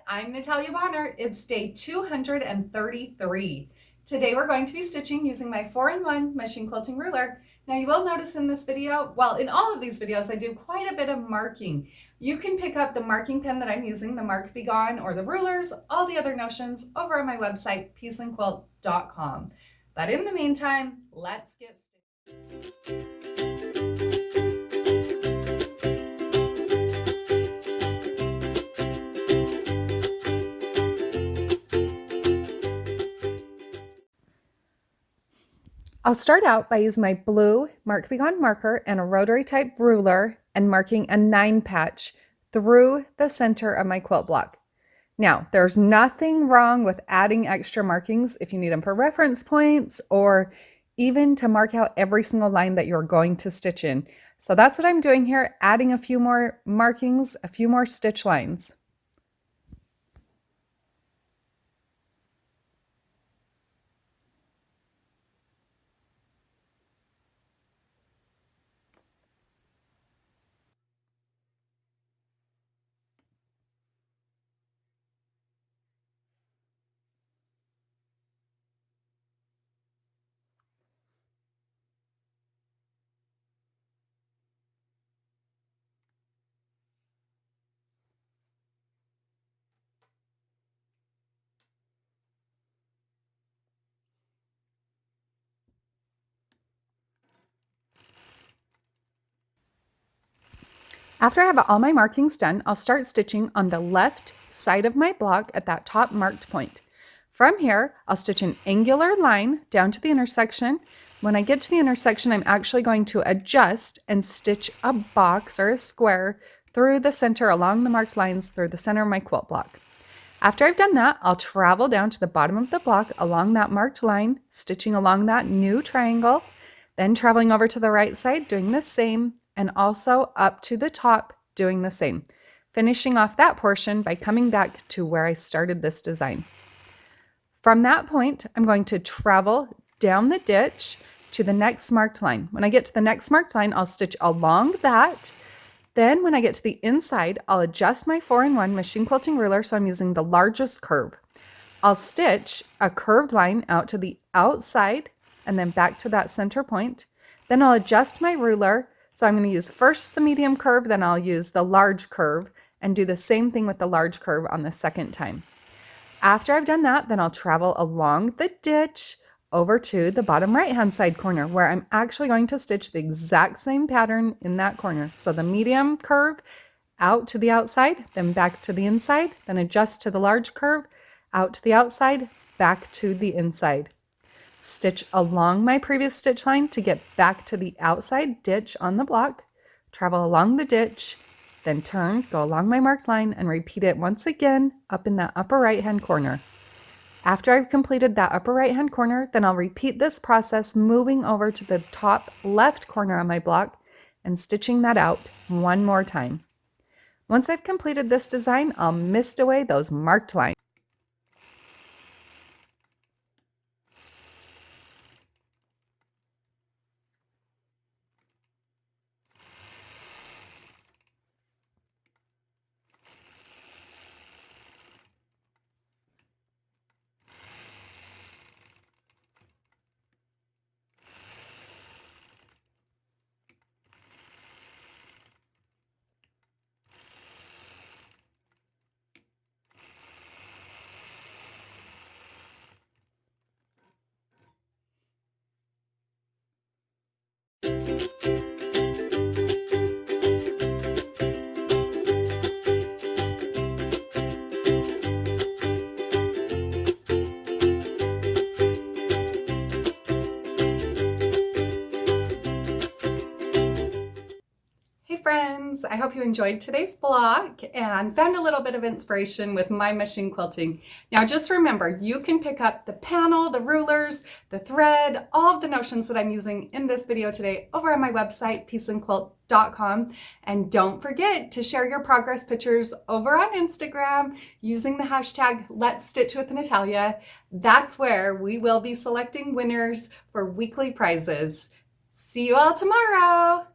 I'm Natalia. It's day 233. Today we're going to be stitching using my 4-in-1 machine quilting ruler. Now you will notice in this video, well, in all of these videos, I do quite a bit of marking. You can pick up the marking pen that I'm using, the Mark Be Gone, or the rulers, all the other notions over on my website, peaceandquilt.com. But in the meantime, let's get started. I'll start out by using my blue Mark Be Gone marker and a rotary type ruler and marking a 9 patch through the center of my quilt block. Now, there's nothing wrong with adding extra markings if you need them for reference points or even to mark out every single line that you're going to stitch in. So that's what I'm doing here, adding a few more markings, a few more stitch lines. After I have all my markings done, I'll start stitching on the left side of my block at that top marked point. From here, I'll stitch an angular line down to the intersection. When I get to the intersection, I'm actually going to adjust and stitch a box or a square through the center along the marked lines through the center of my quilt block. After I've done that, I'll travel down to the bottom of the block along that marked line, stitching along that new triangle, then traveling over to the right side, doing the same, and also up to the top, doing the same, finishing off that portion by coming back to where I started this design. From that point, I'm going to travel down the ditch to the next marked line. When I get to the next marked line, I'll stitch along that. Then when I get to the inside, I'll adjust my 4-in-1 machine quilting ruler, so I'm using the largest curve. I'll stitch a curved line out to the outside and then back to that center point. Then I'll adjust my ruler, so I'm going to use first the medium curve, then I'll use the large curve and do the same thing with the large curve on the second time. After I've done that, then I'll travel along the ditch over to the bottom right-hand side corner where I'm actually going to stitch the exact same pattern in that corner. So the medium curve out to the outside, then back to the inside, then adjust to the large curve, out to the outside, back to the inside. Stitch along my previous stitch line to get back to the outside ditch on the block, travel along the ditch, then turn, go along my marked line, and repeat it once again up in that upper right-hand corner. After I've completed that upper right-hand corner, then I'll repeat this process moving over to the top left corner of my block and stitching that out one more time. Once I've completed this design, I'll mist away those marked lines. friends. I hope you enjoyed today's blog and found a little bit of inspiration with my machine quilting. Now just remember, you can pick up the panel, the rulers, the thread, all of the notions that I'm using in this video today over on my website, peaceandquilt.com. And don't forget to share your progress pictures over on Instagram using the hashtag Let's Stitch with Natalia. That's where we will be selecting winners for weekly prizes. See you all tomorrow.